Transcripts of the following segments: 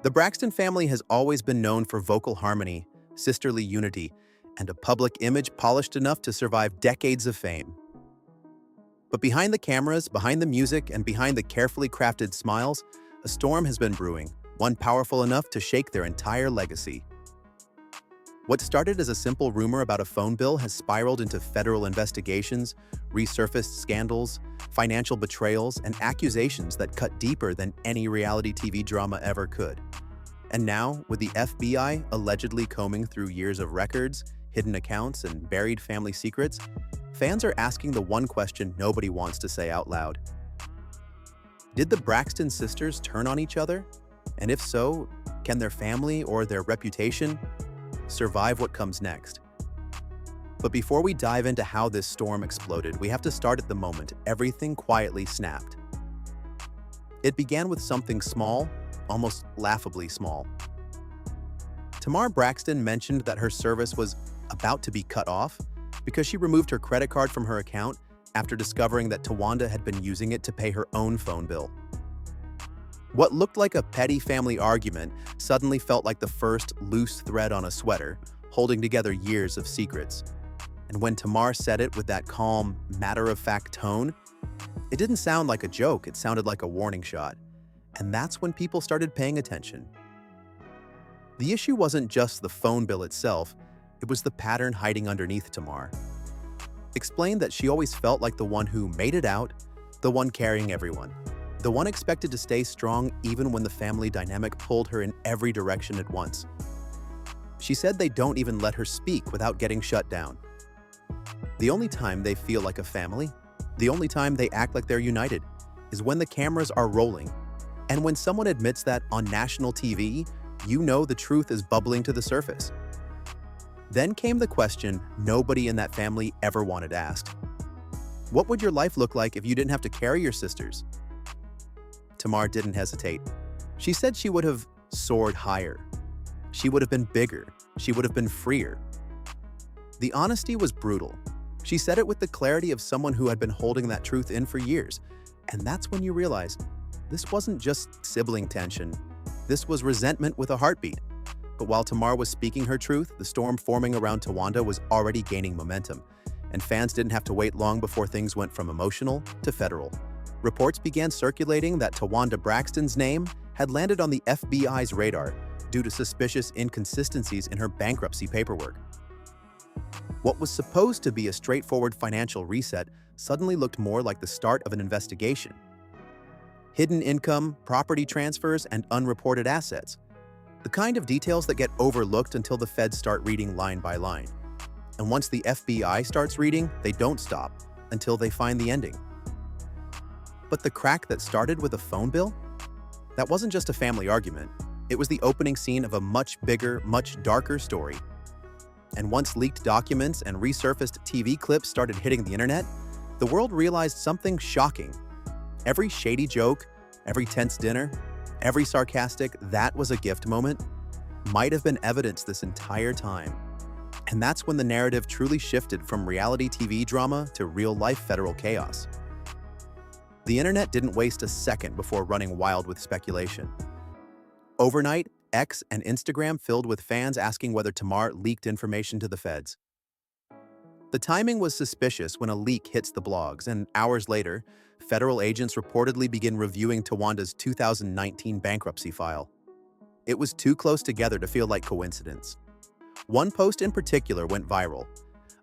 The Braxton family has always been known for vocal harmony, sisterly unity, and a public image polished enough to survive decades of fame. But behind the cameras, behind the music, and behind the carefully crafted smiles, a storm has been brewing, one powerful enough to shake their entire legacy. What started as a simple rumor about a phone bill has spiraled into federal investigations, resurfaced scandals, financial betrayals, and accusations that cut deeper than any reality TV drama ever could. And now, with the FBI allegedly combing through years of records, hidden accounts, and buried family secrets, fans are asking the one question nobody wants to say out loud. Did the Braxton sisters turn on each other? And if so, can their family or their reputation survive what comes next? But before we dive into how this storm exploded, we have to start at the moment everything quietly snapped. It began with something small, almost laughably small. Tamar Braxton mentioned that her service was about to be cut off because she removed her credit card from her account after discovering that Towanda had been using it to pay her own phone bill. What looked like a petty family argument suddenly felt like the first loose thread on a sweater, holding together years of secrets. And when Tamar said it with that calm, matter-of-fact tone, it didn't sound like a joke, it sounded like a warning shot. And that's when people started paying attention. The issue wasn't just the phone bill itself, it was the pattern hiding underneath Tamar. Explained that she always felt like the one who made it out, the one carrying everyone. The one expected to stay strong even when the family dynamic pulled her in every direction at once. She said they don't even let her speak without getting shut down. The only time they feel like a family, the only time they act like they're united, is when the cameras are rolling. And when someone admits that on national TV, you know the truth is bubbling to the surface. Then came the question nobody in that family ever wanted asked. What would your life look like if you didn't have to carry your sisters? Tamar didn't hesitate. She said she would have soared higher. She would have been bigger. She would have been freer. The honesty was brutal. She said it with the clarity of someone who had been holding that truth in for years. And that's when you realize this wasn't just sibling tension. This was resentment with a heartbeat. But while Tamar was speaking her truth, the storm forming around Towanda was already gaining momentum. And fans didn't have to wait long before things went from emotional to federal. Reports began circulating that Towanda Braxton's name had landed on the FBI's radar due to suspicious inconsistencies in her bankruptcy paperwork. What was supposed to be a straightforward financial reset suddenly looked more like the start of an investigation. Hidden income, property transfers, and unreported assets. The kind of details that get overlooked until the feds start reading line by line. And once the FBI starts reading, they don't stop until they find the ending. But the crack that started with a phone bill? That wasn't just a family argument. It was the opening scene of a much bigger, much darker story. And once leaked documents and resurfaced TV clips started hitting the internet, the world realized something shocking. Every shady joke, every tense dinner, every sarcastic "that was a gift" moment might have been evidence this entire time. And that's when the narrative truly shifted from reality TV drama to real-life federal chaos. The internet didn't waste a second before running wild with speculation. Overnight, X and Instagram filled with fans asking whether Tamar leaked information to the feds. The timing was suspicious when a leak hits the blogs, and hours later, federal agents reportedly begin reviewing Towanda's 2019 bankruptcy file. It was too close together to feel like coincidence. One post in particular went viral.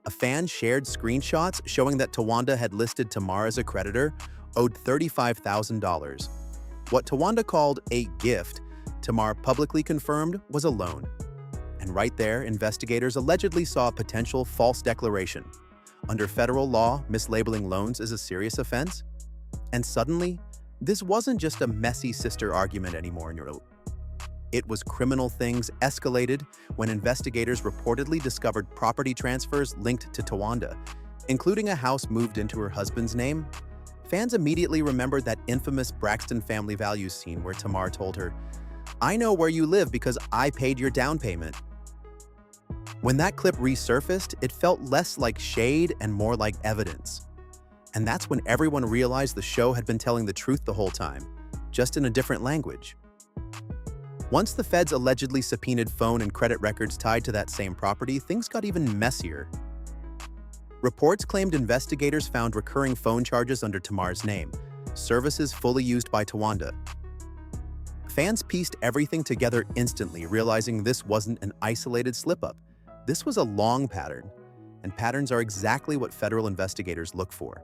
A fan shared screenshots showing that Towanda had listed Tamar as a creditor, owed $35,000. What Towanda called a gift, Tamar publicly confirmed was a loan. And right there, investigators allegedly saw a potential false declaration. Under federal law, mislabeling loans is a serious offense. And suddenly, this wasn't just a messy sister argument anymore. It was criminal. Things escalated when investigators reportedly discovered property transfers linked to Towanda, including a house moved into her husband's name. Fans immediately remembered that infamous Braxton family values scene where Tamar told her, "I know where you live because I paid your down payment." When that clip resurfaced, it felt less like shade and more like evidence. And that's when everyone realized the show had been telling the truth the whole time, just in a different language. Once the feds allegedly subpoenaed phone and credit records tied to that same property, things got even messier. Reports claimed investigators found recurring phone charges under Tamar's name, services fully used by Towanda. Fans pieced everything together instantly, realizing this wasn't an isolated slip-up. This was a long pattern, and patterns are exactly what federal investigators look for.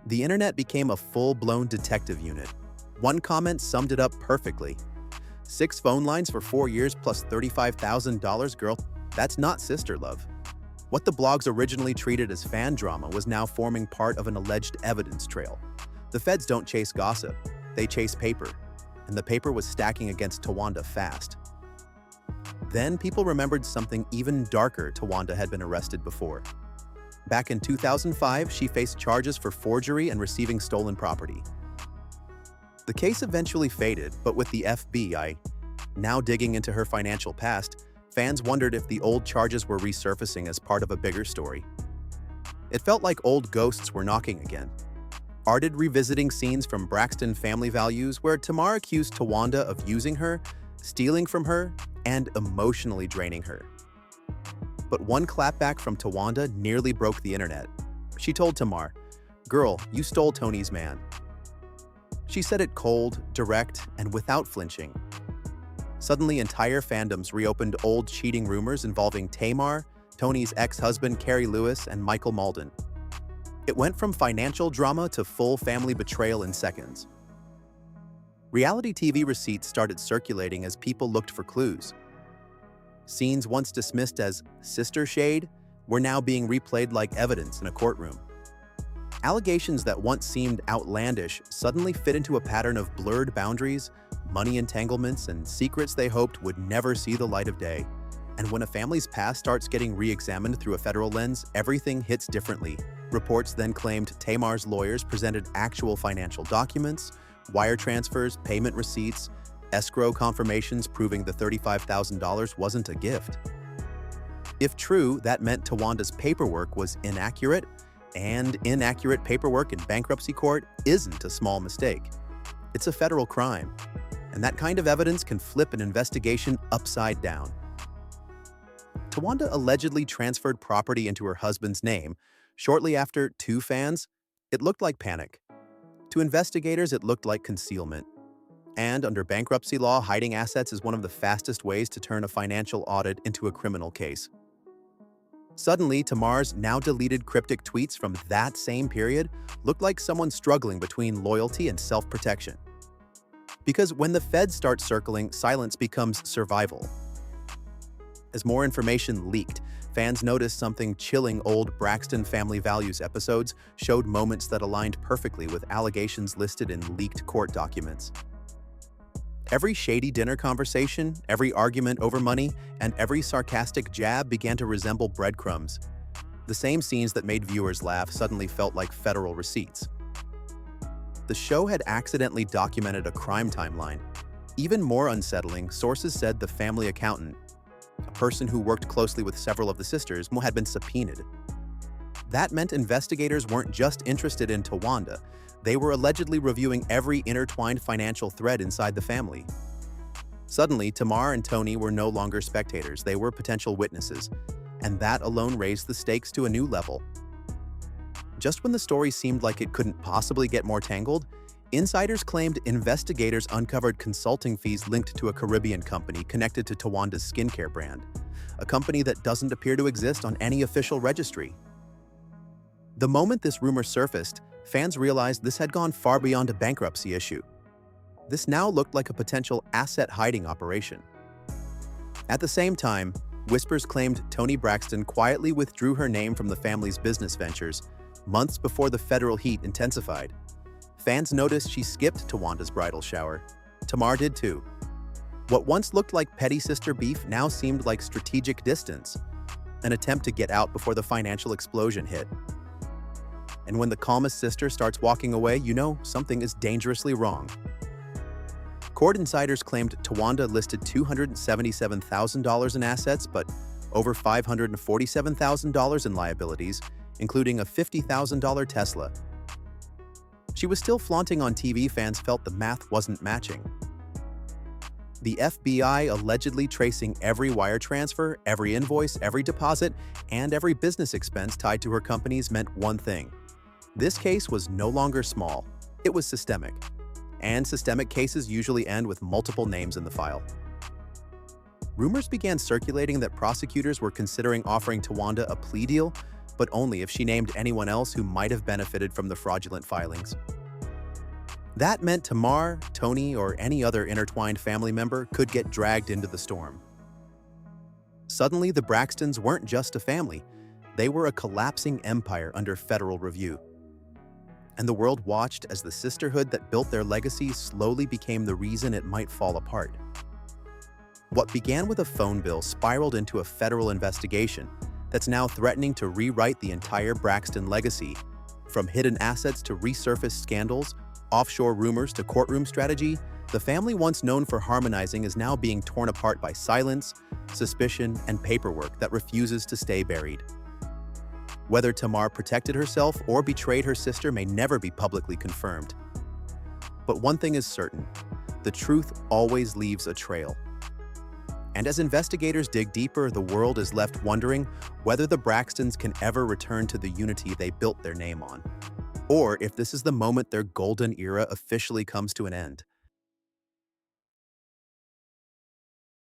The internet became a full-blown detective unit. One comment summed it up perfectly. 6 phone lines for 4 years plus $35,000, girl, that's not sister love. What the blogs originally treated as fan drama was now forming part of an alleged evidence trail. The feds don't chase gossip, they chase paper, and the paper was stacking against Towanda fast. Then people remembered something even darker. Towanda had been arrested before. Back in 2005, she faced charges for forgery and receiving stolen property. The case eventually faded, but with the FBI now digging into her financial past, fans wondered if the old charges were resurfacing as part of a bigger story. It felt like old ghosts were knocking again. Arted revisiting scenes from Braxton Family Values where Tamar accused Towanda of using her, stealing from her, and emotionally draining her. But one clapback from Towanda nearly broke the internet. She told Tamar, "Girl, you stole Tony's man." She said it cold, direct, and without flinching. Suddenly, entire fandoms reopened old cheating rumors involving Tamar, Tony's ex-husband Carrie Lewis, and Michael Malden. It went from financial drama to full family betrayal in seconds. Reality TV receipts started circulating as people looked for clues. Scenes once dismissed as sister shade were now being replayed like evidence in a courtroom. Allegations that once seemed outlandish suddenly fit into a pattern of blurred boundaries, money entanglements, and secrets they hoped would never see the light of day. And when a family's past starts getting re-examined through a federal lens, everything hits differently. Reports then claimed Tamar's lawyers presented actual financial documents, wire transfers, payment receipts, escrow confirmations proving the $35,000 wasn't a gift. If true, that meant Towanda's paperwork was inaccurate, and inaccurate paperwork in bankruptcy court isn't a small mistake. It's a federal crime, and that kind of evidence can flip an investigation upside down. Towanda allegedly transferred property into her husband's name. Shortly after, to fans, it looked like panic. To investigators, it looked like concealment. And under bankruptcy law, hiding assets is one of the fastest ways to turn a financial audit into a criminal case. Suddenly, Tamar's now deleted cryptic tweets from that same period looked like someone struggling between loyalty and self-protection. Because when the feds start circling, silence becomes survival. As more information leaked, fans noticed something chilling. Old Braxton Family Values episodes showed moments that aligned perfectly with allegations listed in leaked court documents. Every shady dinner conversation, every argument over money, and every sarcastic jab began to resemble breadcrumbs. The same scenes that made viewers laugh suddenly felt like federal receipts. The show had accidentally documented a crime timeline. Even more unsettling, sources said the family accountant, a person who worked closely with several of the sisters, had been subpoenaed. That meant investigators weren't just interested in Towanda, they were allegedly reviewing every intertwined financial thread inside the family. Suddenly, Tamar and Tony were no longer spectators, they were potential witnesses, and that alone raised the stakes to a new level. Just when the story seemed like it couldn't possibly get more tangled, insiders claimed investigators uncovered consulting fees linked to a Caribbean company connected to Towanda's skincare brand, a company that doesn't appear to exist on any official registry. The moment this rumor surfaced, fans realized this had gone far beyond a bankruptcy issue. This now looked like a potential asset hiding operation. At the same time, whispers claimed Toni Braxton quietly withdrew her name from the family's business ventures months before the federal heat intensified. Fans noticed she skipped Towanda's bridal shower. Tamar did too. What once looked like petty sister beef now seemed like strategic distance, an attempt to get out before the financial explosion hit. And when the calmest sister starts walking away, you know something is dangerously wrong. Court insiders claimed Towanda listed $277,000 in assets, but over $547,000 in liabilities, including a $50,000 Tesla. She was still flaunting on TV. Fans felt the math wasn't matching. The FBI allegedly tracing every wire transfer, every invoice, every deposit, and every business expense tied to her companies meant one thing. This case was no longer small, it was systemic. And systemic cases usually end with multiple names in the file. Rumors began circulating that prosecutors were considering offering Towanda a plea deal, but only if she named anyone else who might have benefited from the fraudulent filings. That meant Tamar, Tony, or any other intertwined family member could get dragged into the storm. Suddenly, the Braxtons weren't just a family. They were a collapsing empire under federal review. And the world watched as the sisterhood that built their legacy slowly became the reason it might fall apart. What began with a phone bill spiraled into a federal investigation that's now threatening to rewrite the entire Braxton legacy, from hidden assets to resurfaced scandals, offshore rumors to courtroom strategy. The family once known for harmonizing is now being torn apart by silence, suspicion, and paperwork that refuses to stay buried. Whether Tamar protected herself or betrayed her sister may never be publicly confirmed. But one thing is certain: the truth always leaves a trail. And as investigators dig deeper, the world is left wondering whether the Braxtons can ever return to the unity they built their name on, or if this is the moment their golden era officially comes to an end.